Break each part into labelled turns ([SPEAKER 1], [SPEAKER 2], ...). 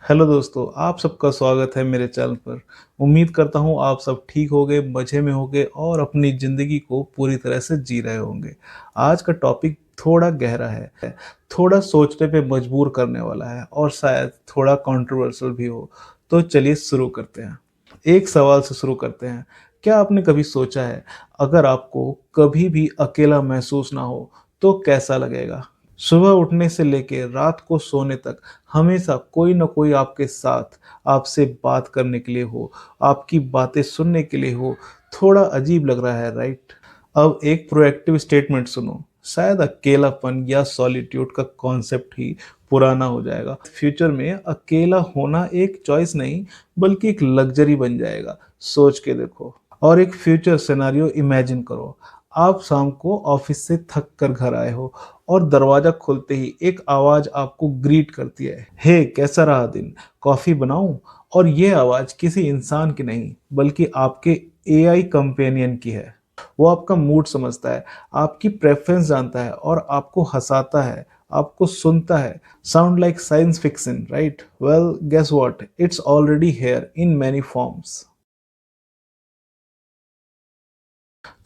[SPEAKER 1] Hello दोस्तों, आप सबका स्वागत है मेरे चैनल पर। उम्मीद करता हूँ आप सब ठीक होंगे, मज़े में होंगे और अपनी ज़िंदगी को पूरी तरह से जी रहे होंगे। आज का टॉपिक थोड़ा गहरा है, थोड़ा सोचने पे मजबूर करने वाला है और शायद थोड़ा कंट्रोवर्शियल भी हो। तो चलिए शुरू करते हैं। एक सवाल से शुरू करते हैं। क्या आपने कभी सोचा है, अगर आपको कभी भी अकेला महसूस ना हो, तो कैसा लगेगा? सुबह उठने से लेके रात को सोने तक हमेशा कोई न कोई आपके साथ आपसे बात करने के लिए हो, आपकी बातें सुनने के लिए हो, थोड़ा अजीब लग रहा है, राइट? अब एक प्रोएक्टिव स्टेटमेंट सुनो। शायद अकेलापन या सॉलिट्यूड का कॉन्सेप्ट ही पुराना हो जाएगा। फ्यूचर में अकेला होना एक चॉइस नहीं, बल्कि एक लग्जरी बन जाएगा। सोच के देखो। और एक फ्यूचर सिनेरियो इमेजिन करो। आप शाम को ऑफिस से थक कर घर आए हो और दरवाजा खोलते ही एक आवाज आपको ग्रीट करती है, हे कैसा रहा दिन, कॉफी बनाऊं? और ये आवाज किसी इंसान की नहीं, बल्कि आपके एआई कंपेनियन की है। वो आपका मूड समझता है, आपकी प्रेफरेंस जानता है और आपको हंसाता है, आपको सुनता है। Sound like science fiction, right? Well, guess what, it's already here in many forms.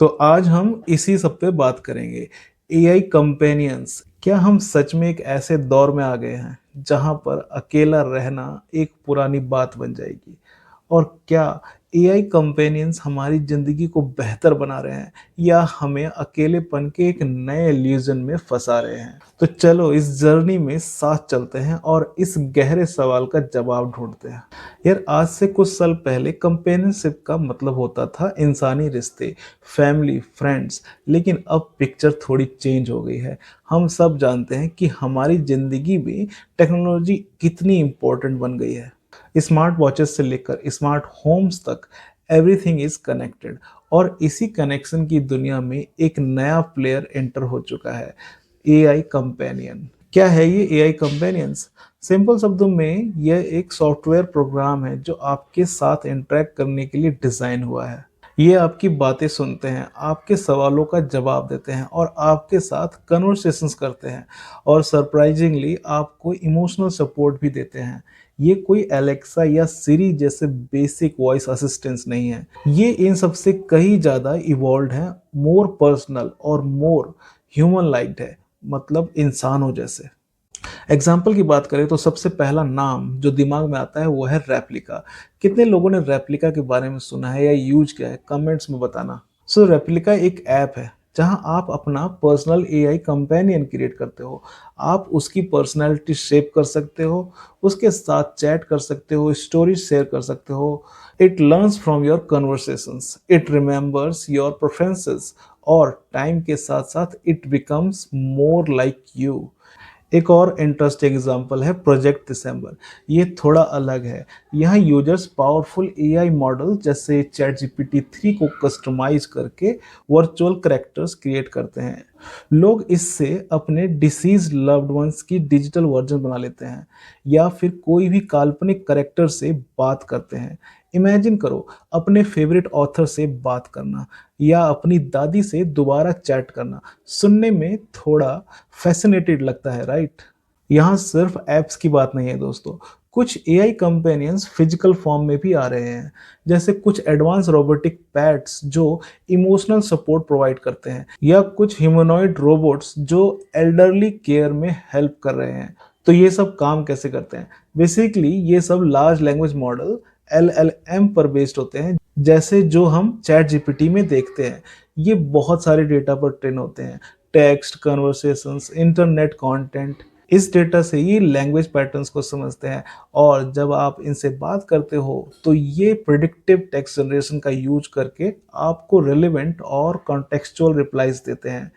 [SPEAKER 1] तो आज हम इसी सब पे बात करेंगे। AI companions. क्या हम सच में एक ऐसे दौर में आ गए हैं जहां पर अकेला रहना एक पुरानी बात बन जाएगी? और क्या एआई कंपेनियंस हमारी जिंदगी को बेहतर बना रहे हैं या हमें अकेलेपन के एक नए इल्यूजन में फंसा रहे हैं? तो चलो इस जर्नी में साथ चलते हैं और इस गहरे सवाल का जवाब ढूंढते हैं। यार, आज से कुछ साल पहले कंपेनियनशिप का मतलब होता था इंसानी रिश्ते, फैमिली, फ्रेंड्स। लेकिन अब पिक्चर थोड़ी चेंज हो गई है। हम सब जानते हैं कि हमारी ज़िंदगी में टेक्नोलॉजी कितनी इम्पोर्टेंट बन गई है। स्मार्ट वॉचेस से लेकर स्मार्ट होम्स तक एवरीथिंग इज कनेक्टेड। और इसी कनेक्शन की दुनिया में एक नया प्लेयर एंटर हो चुका है, एआई कंपेनियन। क्या है ये एआई कंपेनियंस? सिंपल शब्दों में यह एक सॉफ्टवेयर प्रोग्राम है जो आपके साथ इंटरेक्ट करने के लिए डिज़ाइन हुआ है। ये आपकी बातें सुनते हैं, आपके सवालों का जवाब देते हैं और आपके साथ कन्वर्सेशंस करते हैं। और सरप्राइजिंगली आपको इमोशनल सपोर्ट भी देते हैं। ये कोई एलेक्सा या सिरी जैसे बेसिक वॉइस असिस्टेंट्स नहीं है। ये इन सबसे कहीं ज़्यादा इवॉल्व है, मोर पर्सनल और मोर ह्यूमन लाइक्ड है, मतलब इंसानों जैसे। एग्जाम्पल की बात करें तो सबसे पहला नाम जो दिमाग में आता है वो है रेप्लिका। कितने लोगों ने रेप्लिका के बारे में सुना है या यूज किया है, कमेंट्स में बताना। सो रेप्लिका एक ऐप है जहां आप अपना पर्सनल एआई कंपेनियन क्रिएट करते हो। आप उसकी पर्सनैलिटी शेप कर सकते हो, उसके साथ चैट कर सकते हो, स्टोरी शेयर कर सकते हो। It learns from your conversations, it remembers your preferences और टाइम के साथ साथ it becomes more like you. एक और इंटरेस्टिंग एग्जांपल है प्रोजेक्ट दिसंबर। ये थोड़ा अलग है। यहाँ यूजर्स पावरफुल एआई मॉडल जैसे चैट जीपीटी 3 को कस्टमाइज करके वर्चुअल कैरेक्टर्स क्रिएट करते हैं। लोग इससे अपने डिसीज लव्ड वंस की डिजिटल वर्जन बना लेते हैं या फिर कोई भी काल्पनिक कैरेक्टर से बात करते हैं। इमेजिन करो अपने फेवरेट ऑथर से बात करना या अपनी दादी से दोबारा चैट करना। सुनने में थोड़ा फैसिनेटेड लगता है, राइट? यहाँ सिर्फ ऐप्स की बात नहीं है दोस्तों। कुछ एआई कंपेनियंस फिजिकल फॉर्म में भी आ रहे हैं, जैसे कुछ एडवांस रोबोटिक पैट्स जो इमोशनल सपोर्ट प्रोवाइड करते हैं या कुछ ह्यूमनॉइड रोबोट्स जो एल्डरली केयर में हेल्प कर रहे हैं। तो ये सब काम कैसे करते हैं? बेसिकली ये सब लार्ज लैंग्वेज मॉडल एलएलएम पर बेस्ड होते हैं, जैसे जो हम चैट जीपीटी में देखते हैं। ये बहुत सारे डेटा पर ट्रेन होते हैं, टेक्स्ट, कन्वर्सेशंस, इंटरनेट कंटेंट। इस डेटा से ये लैंग्वेज पैटर्न्स को समझते हैं और जब आप इनसे बात करते हो तो ये प्रिडिक्टिव टेक्स्ट जनरेशन का यूज करके आपको रिलेवेंट और कॉन्टेक्सचुअल रिप्लाईज देते हैं।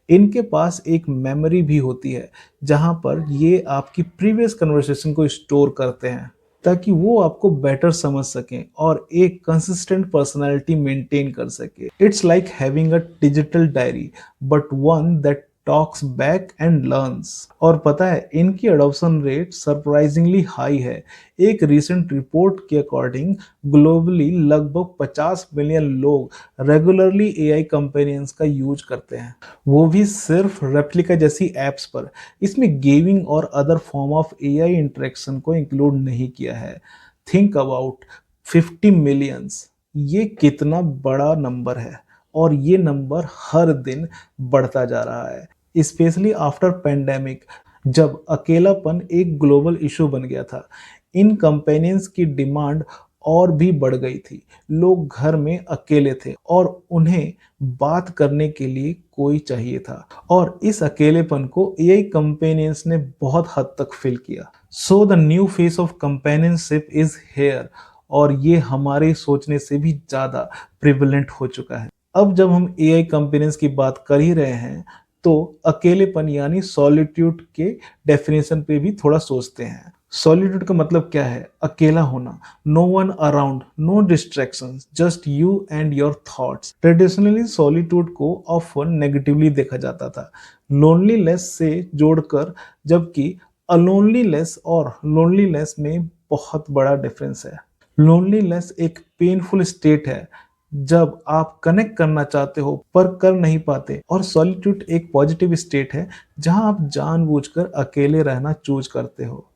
[SPEAKER 1] इनके पास एक मेमोरी भी होती है जहां पर ये आपकी प्रीवियस कन्वर्सेशन को स्टोर करते हैं ताकि वो आपको बेटर समझ सकें और एक कंसिस्टेंट पर्सनालिटी मेंटेन कर सके। It's like having a digital diary but one that talks back and learns. और पता है इनकी अडॉप्शन रेट सरप्राइजिंगली हाई है। एक रीसेंट रिपोर्ट के अकॉर्डिंग ग्लोबली लगभग 50 मिलियन लोग रेगुलरली एआई कंपेनियंस का यूज करते हैं, वो भी सिर्फ रेप्लिका जैसी एप्स पर। इसमें गेमिंग और other form of AI interaction को इंक्लूड नहीं किया है। थिंक अबाउट 50 मिलियंस, ये कितना बड़ा नंबर है, और ये नंबर हर दिन बढ़ता जा रहा है, स्पेशली आफ्टर पेंडेमिक, जब अकेलापन एक ग्लोबल इशू बन गया था। इन कंपेनियंस की डिमांड और भी बढ़ गई थी। लोग घर में अकेले थे और उन्हें बात करने के लिए कोई चाहिए था, और इस अकेलेपन को एआई कंपेनियंस ने बहुत हद तक फिल किया। So the new face of companionship is here, और ये हमारे सोचने से भी ज्यादा प्रिवलेंट हो चुका है। अब जब हम एआई कंपेनियंस की बात कर ही रहे हैं, तो अकेलेपन यानी सॉलिट्यूड के डेफिनेशन पे भी थोड़ा सोचते हैं। सॉलिट्यूड का मतलब क्या है? अकेला होना, no one around, no distractions, just you and your thoughts. Traditionally solitude को ऑफन नेगेटिवली देखा जाता था, लोनलीनेस से जोड़कर, जबकि अलोनलीनेस और लोनलीनेस में बहुत बड़ा डिफरेंस है। लोनलीनेस एक पेनफुल स्टेट है जब आप कनेक्ट करना चाहते हो पर कर नहीं पाते, और सॉलिट्यूड एक पॉजिटिव स्टेट है जहां आप जानबूझकर अकेले रहना चूज करते हो,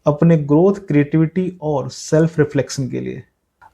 [SPEAKER 1] अपने ग्रोथ, क्रिएटिविटी और सेल्फ रिफ्लेक्शन के लिए।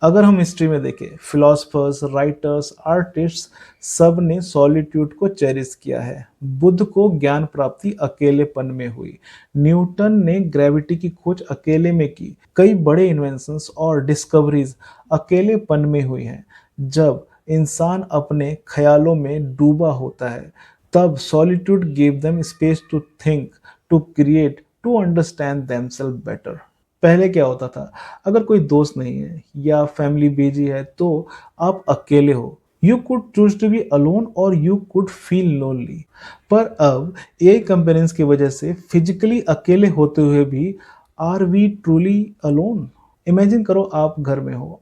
[SPEAKER 1] अगर हम हिस्ट्री में देखें, फिलोसफर्स, राइटर्स, आर्टिस्ट्स, सब ने सॉलिट्यूड को चेरिश किया है। बुद्ध को ज्ञान प्राप्ति अकेलेपन में हुई। न्यूटन ने ग्रेविटी की खोज अकेले में की। कई बड़े इन्वेंशंस और डिस्कवरीज अकेलेपन में हुई हैं। जब इंसान अपने ख्यालों में डूबा होता है, तब solitude give them space to think, to create, to understand themselves better. पहले क्या होता था, अगर कोई दोस्त नहीं है या फैमिली बिजी है तो आप अकेले हो, you could choose to be alone और यू कुड फील लोनली। पर अब एआई कंपेरेंस की वजह से फिजिकली अकेले होते हुए भी are we truly alone? Imagine करो आप घर में हो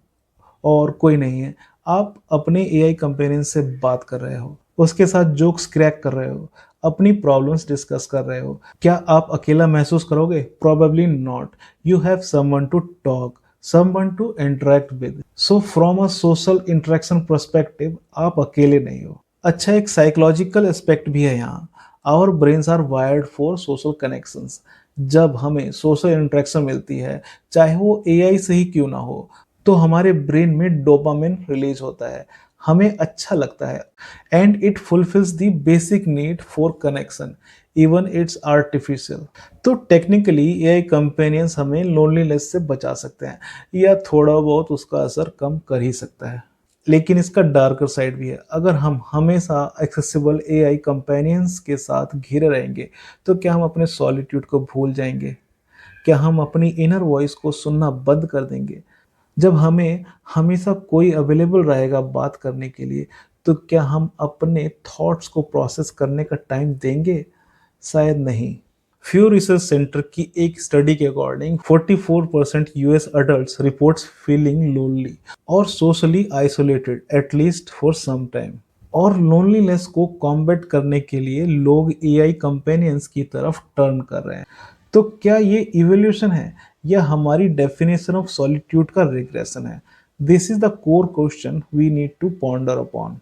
[SPEAKER 1] और कोई नहीं है, आप अपने एआई कंपेनियन से बात कर रहे हो, उसके साथ जोक्स क्रैक कर रहे हो, अपनी प्रॉब्लम्स डिस्कस कर रहे हो। क्या आप अकेला महसूस करोगे? Probably not. You have someone to talk, someone to interact with. So from a social interaction perspective, आप अकेले नहीं हो। अच्छा, एक साइकोलॉजिकल एस्पेक्ट भी है यहाँ। Our brains are wired for social connections. जब हमें सोशल इंटरेक्शन मिलती है, चाहे वो एआई से ही क्यों ना हो, तो हमारे ब्रेन में डोपामिन रिलीज होता है, हमें अच्छा लगता है, and it fulfils the basic need for connection, even it's artificial. तो टेक्निकली एआई कंपेनियंस हमें लोनलीनेस से बचा सकते हैं, या थोड़ा बहुत उसका असर कम कर ही सकता है। लेकिन इसका डार्कर साइड भी है। अगर हम हमेशा एक्सेसिबल एआई कंपेनियंस के साथ घिरे रहेंगे, तो क्या हम अपने सॉलिट्यूड को भूल जाएंगे? क्या हम अपनी इनर वॉइस को सुनना बंद कर देंगे? जब हमें हमेशा कोई अवेलेबल रहेगा बात करने के लिए, तो क्या हम अपने थॉट्स को प्रोसेस करने का टाइम देंगे? शायद नहीं। फ्यू रिसर्च सेंटर की एक स्टडी के according 44% US adults reports feeling lonely और socially isolated at least for some time. और लोनलीनेस को कॉम्बैट करने के लिए लोग एआई कंपेनियंस की तरफ टर्न कर रहे हैं। तो क्या ये इवोल्यूशन है, या हमारी डेफिनेशन ऑफ सॉलिट्यूड का रिग्रेशन है? This is the core question we need to ponder upon.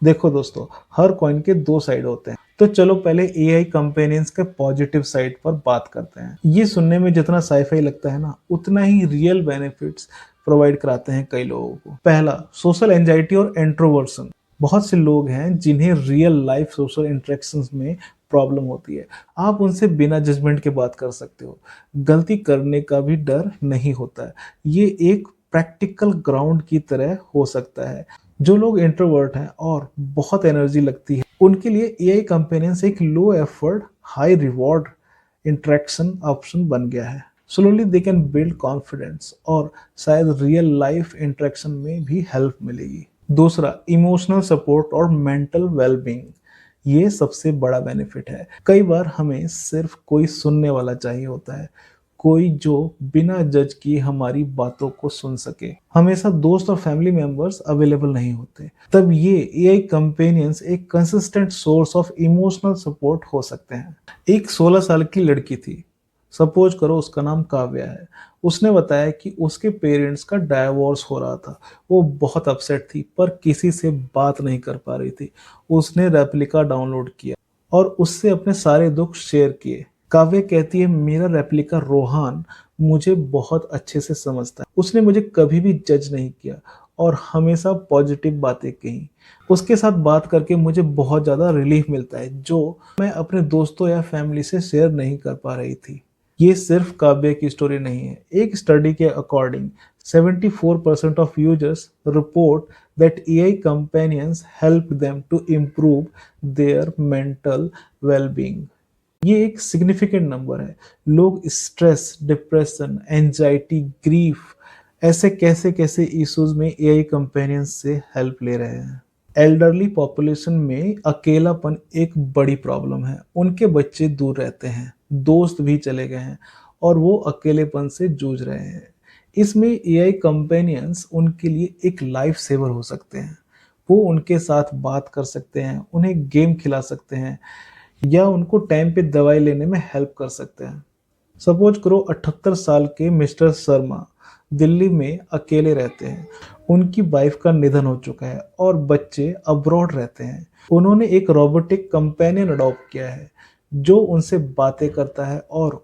[SPEAKER 1] देखो दोस्तों, हर कॉइन के दो साइड होते हैं, तो चलो पहले एआई कंपेनियंस के पॉजिटिव साइड पर बात करते हैं। ये सुनने में जितना साइफाई लगता है ना, उतना ही रियल बेनिफिट्स प्रोवाइड कराते हैं कई लोगों को। पहला, सोशल एंजाइटी और इंट्रोवर्सन। बहुत से लोग हैं जिन्हें रियल लाइफ सोशल इंटरेक्शंस में प्रॉब्लम होती है। आप उनसे बिना जजमेंट के बात कर सकते हो, गलती करने का भी डर नहीं होता है। ये एक प्रैक्टिकल ग्राउंड की तरह हो सकता है। जो लोग इंट्रोवर्ट हैं और बहुत एनर्जी लगती है, उनके लिए एआई कंपेनियंस एक low effort high reward interaction option बन गया है। Slowly they can build confidence, और शायद रियल लाइफ इंटरेक्शन में भी हेल्प मिलेगी। दूसरा, इमोशनल सपोर्ट और मेंटल वेलबींग। ये सबसे बड़ा बेनिफिट है। कई बार हमें सिर्फ कोई सुनने वाला चाहिए होता है, कोई जो बिना जज किए हमारी बातों को सुन सके। हमेशा दोस्त और फैमिली मेंबर्स अवेलेबल नहीं होते, तब ये एआई कंपेनियंस एक consistent source of emotional support हो सकते हैं। एक 16 साल की लड़की थी, सपोज करो उसका नाम काव्या है। उसने बताया कि उसके पेरेंट्स का डाइवोर्स हो रहा था। वो बहुत अपसेट थी पर किसी से बात नहीं कर पा रही थी। उसने रेप्लिका डाउनलोड किया और उससे अपने सारे दुख शेयर किए। काव्य कहती है, मेरा रेप्लिका रोहान मुझे बहुत अच्छे से समझता है। उसने मुझे कभी भी जज नहीं किया और हमेशा पॉजिटिव बातें कही। उसके साथ बात करके मुझे बहुत ज़्यादा रिलीफ मिलता है जो मैं अपने दोस्तों या फैमिली से शेयर नहीं कर पा रही थी। ये सिर्फ काव्य की स्टोरी नहीं है। एक स्टडी के according 74% of users report that AI companions help them to improve their mental well-being। ये एक सिग्निफिकेंट नंबर है। लोग स्ट्रेस, डिप्रेशन, एंजाइटी, ग्रीफ ऐसे कैसे कैसे इश्यूज में एआई कंपेनियंस से हेल्प ले रहे हैं। एल्डरली पॉपुलेशन में अकेलापन एक बड़ी प्रॉब्लम है। उनके बच्चे दूर रहते हैं, दोस्त भी चले गए हैं और वो अकेलेपन से जूझ रहे हैं। इसमें एआई कंपेनियंस उनके लिए एक लाइफ सेवर हो सकते हैं। वो उनके साथ बात कर सकते हैं, उन्हें गेम खिला सकते हैं या उनको टाइम पे दवाई लेने में हेल्प कर सकते हैं। सपोज करो 78 साल के मिस्टर शर्मा दिल्ली में अकेले रहते हैं। उनकी वाइफ का निधन हो चुका है और बच्चे अब्रॉड रहते हैं। उन्होंने एक रोबोटिक कंपेनियन अडॉप्ट किया है जो उनसे बातें करता है और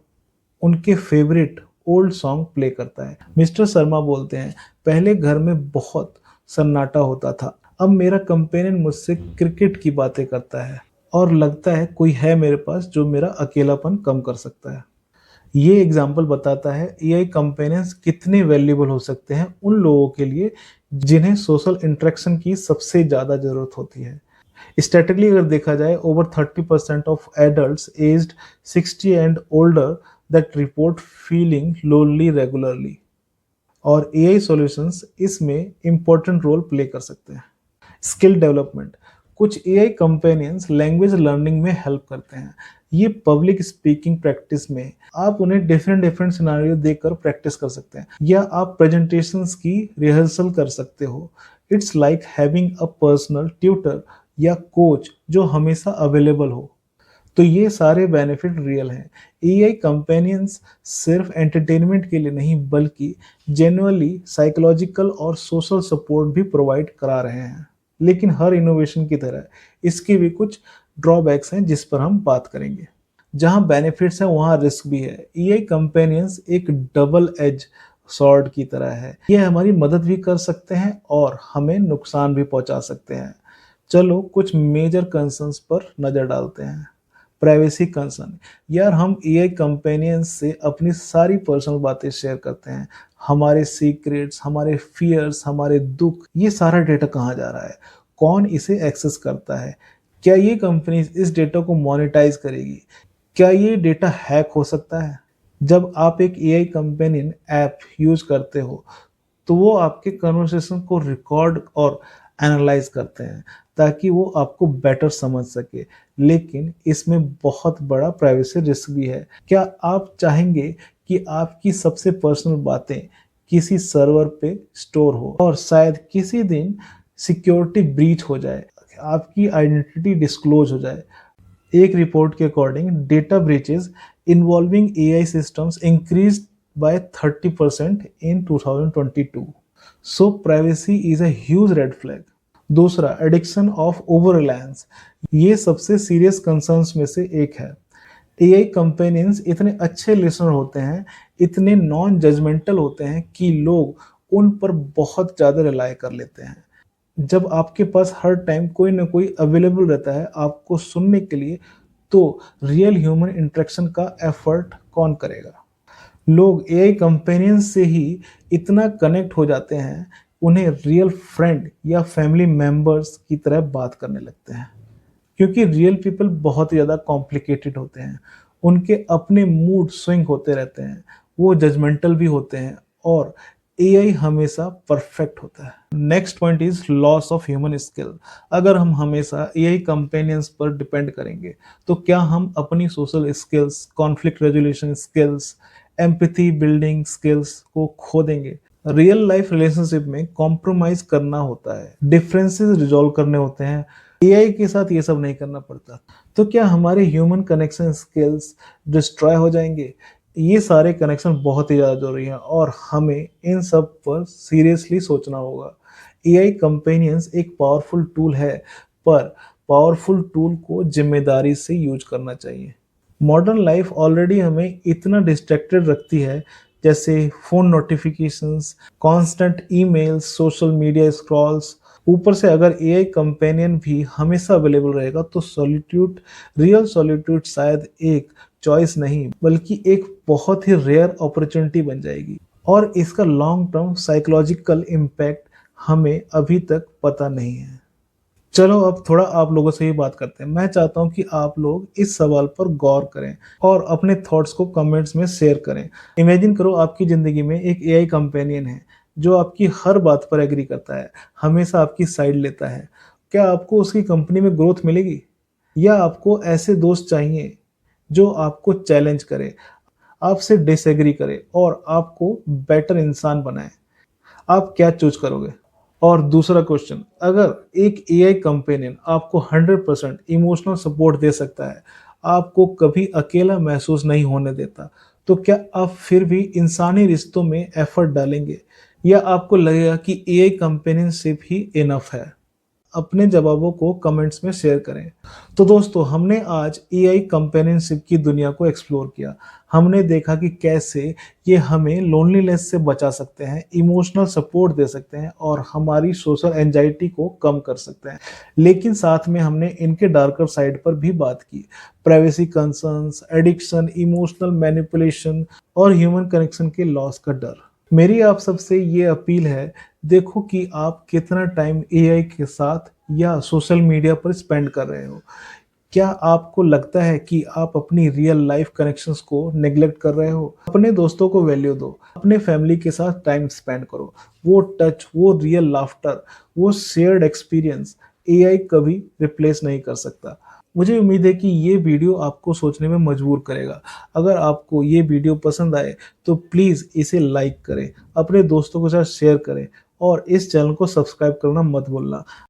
[SPEAKER 1] उनके फेवरेट ओल्ड सॉन्ग प्ले करता है। मिस्टर शर्मा बोलते हैं, पहले घर में बहुत सन्नाटा होता था, अब मेरा कंपेनियन मुझसे क्रिकेट की बातें करता है और लगता है कोई है मेरे पास जो मेरा अकेलापन कम कर सकता है। ये एग्जाम्पल बताता है एआई कंपेनियंस कितने वैल्यूबल हो सकते हैं उन लोगों के लिए जिन्हें सोशल इंटरेक्शन की सबसे ज़्यादा ज़रूरत होती है। स्टैटिकली अगर देखा जाए, over 30% of adults aged 60 and older that report feeling lonely regularly, और एआई सॉल्यूशंस इसमें इंपॉर्टेंट रोल प्ले कर सकते हैं। स्किल डेवलपमेंट, कुछ एआई कंपेनियंस लैंग्वेज लर्निंग में हेल्प करते हैं। ये पब्लिक स्पीकिंग प्रैक्टिस में आप उन्हें डिफरेंट डिफरेंट सिनारियो देकर प्रैक्टिस कर सकते हैं या आप प्रेजेंटेशंस की रिहर्सल कर सकते हो। It's like having a personal tutor या कोच जो हमेशा अवेलेबल हो। तो ये सारे बेनिफिट रियल हैं। एआई कंपेनियंस सिर्फ एंटरटेनमेंट के लिए नहीं बल्कि जेन्युइनली साइकोलॉजिकल और सोशल सपोर्ट भी प्रोवाइड करा रहे हैं। लेकिन हर इनोवेशन की तरह इसके भी कुछ ड्रॉबैक्स हैं जिस पर हम बात करेंगे। जहां बेनिफिट्स हैं वहां रिस्क भी है। एआई कंपेनियंस एक डबल एज सॉर्ड की तरह है। ये हमारी मदद भी कर सकते हैं और हमें नुकसान भी पहुंचा सकते हैं। चलो कुछ मेजर कंसर्न्स पर नजर डालते हैं। प्राइवेसी कंसर्न, यार हम एआई कंपेनियंस से अपनी सारी पर्सनल बातें शेयर करते हैं। हमारे सीक्रेट्स, हमारे फियर्स, हमारे दुख, ये सारा डेटा कहाँ जा रहा है, कौन इसे एक्सेस करता है, क्या ये कंपनी इस डेटा को मोनेटाइज करेगी, क्या ये डेटा हैक हो सकता है। जब आप एक एआई कंपेनियन ऐप यूज करते हो तो वो आपके कन्वर्सेशन को रिकॉर्ड और एनालाइज करते हैं ताकि वो आपको बेटर समझ सके। लेकिन इसमें बहुत बड़ा प्राइवेसी रिस्क भी है। क्या आप चाहेंगे कि आपकी सबसे पर्सनल बातें किसी सर्वर पे स्टोर हो और शायद किसी दिन सिक्योरिटी ब्रीच हो जाए, आपकी आइडेंटिटी डिस्क्लोज हो जाए। एक रिपोर्ट के according data breaches involving AI systems increased by 30% in 2022. So privacy is a huge red flag. दूसरा, एडिक्शन ऑफ ओवर रिलायंस, ये सबसे सीरियस कंसर्न्स में से एक है। एआई कंपेनियंस इतने अच्छे लिसनर होते हैं, इतने नॉन जजमेंटल होते हैं कि लोग उन पर बहुत ज़्यादा रिलाय कर लेते हैं। जब आपके पास हर टाइम कोई ना कोई अवेलेबल रहता है आपको सुनने के लिए, तो रियल ह्यूमन इंटरेक्शन का एफर्ट कौन करेगा। लोग एआई कंपेनियंस से ही इतना कनेक्ट हो जाते हैं, उन्हें रियल फ्रेंड या फैमिली मेंबर्स की तरह बात करने लगते हैं। क्योंकि रियल पीपल बहुत ही ज़्यादा कॉम्प्लिकेटेड होते हैं, उनके अपने मूड स्विंग होते रहते हैं, वो जजमेंटल भी होते हैं और एआई हमेशा परफेक्ट होता है। Next point is loss of human skill. अगर हम हमेशा एआई कंपेनियंस पर डिपेंड करेंगे तो क्या हम अपनी social skills, conflict resolution skills, empathy building skills को खो देंगे। रियल लाइफ रिलेशनशिप में कॉम्प्रोमाइज करना होता है, डिफरेंसेस रिजॉल्व करने होते हैं। एआई के साथ ये सब नहीं करना पड़ता। तो क्या हमारे ह्यूमन कनेक्शन स्किल्स डिस्ट्रॉय हो जाएंगे? ये सारे कनेक्शन बहुत ही ज़्यादा ज़रूरी हैं और हमें इन सब पर सीरियसली सोचना होगा। एआई कंपेनियंस एक पावरफुल टूल है, पर पावरफुल टूल को जिम्मेदारी से यूज करना चाहिए। मॉडर्न लाइफ ऑलरेडी हमें इतना डिस्ट्रैक्टेड रखती है, जैसे phone notifications, constant emails, social media Scrolls. ऊपर से अगर एआई कंपेनियन भी हमेशा अवेलेबल रहेगा तो सॉलिट्यूड, रियल सॉलिट्यूड शायद एक चॉइस नहीं बल्कि एक बहुत ही रेयर अपॉर्चुनिटी बन जाएगी। और इसका लॉन्ग टर्म साइकोलॉजिकल इम्पैक्ट हमें अभी तक पता नहीं है। चलो अब थोड़ा आप लोगों से ही बात करते हैं। मैं चाहता हूँ कि आप लोग इस सवाल पर गौर करें और अपने थॉट्स को कमेंट्स में शेयर करें। इमेजिन करो आपकी ज़िंदगी में एक एआई कंपेनियन है, जो आपकी हर बात पर एग्री करता है, हमेशा आपकी साइड लेता है। क्या आपको उसकी कंपनी में ग्रोथ मिलेगी? या आपको ऐसे दोस्त चाहिए, जो आपको चैलेंज करे, आपसे डिसएग्री करे और आपको बेटर इंसान बनाए? आप क्या चूज़ करोगे? और दूसरा क्वेश्चन, अगर एक एआई कंपेनियन आपको 100% इमोशनल सपोर्ट दे सकता है, आपको कभी अकेला महसूस नहीं होने देता, तो क्या आप फिर भी इंसानी रिश्तों में एफर्ट डालेंगे? या आपको लगेगा कि एआई कंपेनियनशिप ही इनफ है? अपने जवाबों को कमेंट्स में शेयर करें। तो दोस्तों, हमने आज एआई कंपेनियनशिप की दुनिया को एक्सप्लोर किया। हमने देखा कि कैसे ये हमें लोनलीनेस से बचा सकते हैं, इमोशनल सपोर्ट दे सकते हैं और हमारी सोशल एंजाइटी को कम कर सकते हैं। लेकिन साथ में हमने इनके डार्कर साइड पर भी बात की। Privacy concerns, addiction, emotional manipulation और ह्यूमन कनेक्शन के लॉस का डर। मेरी आप सबसे ये अपील है, देखो कि आप कितना टाइम एआई के साथ या सोशल मीडिया पर स्पेंड कर रहे हो। क्या आपको लगता है कि आप अपनी रियल लाइफ कनेक्शंस को नेग्लेक्ट कर रहे हो? अपने दोस्तों को वैल्यू दो, अपने फैमिली के साथ टाइम स्पेंड करो। वो टच, वो रियल लाफ्टर, वो शेयर्ड एक्सपीरियंस एआई कभी रिप्लेस नहीं कर सकता। मुझे उम्मीद है कि ये वीडियो आपको सोचने में मजबूर करेगा। अगर आपको ये वीडियो पसंद आए तो प्लीज़ इसे लाइक करें, अपने दोस्तों के साथ शेयर करें और इस चैनल को सब्सक्राइब करना मत भूलना।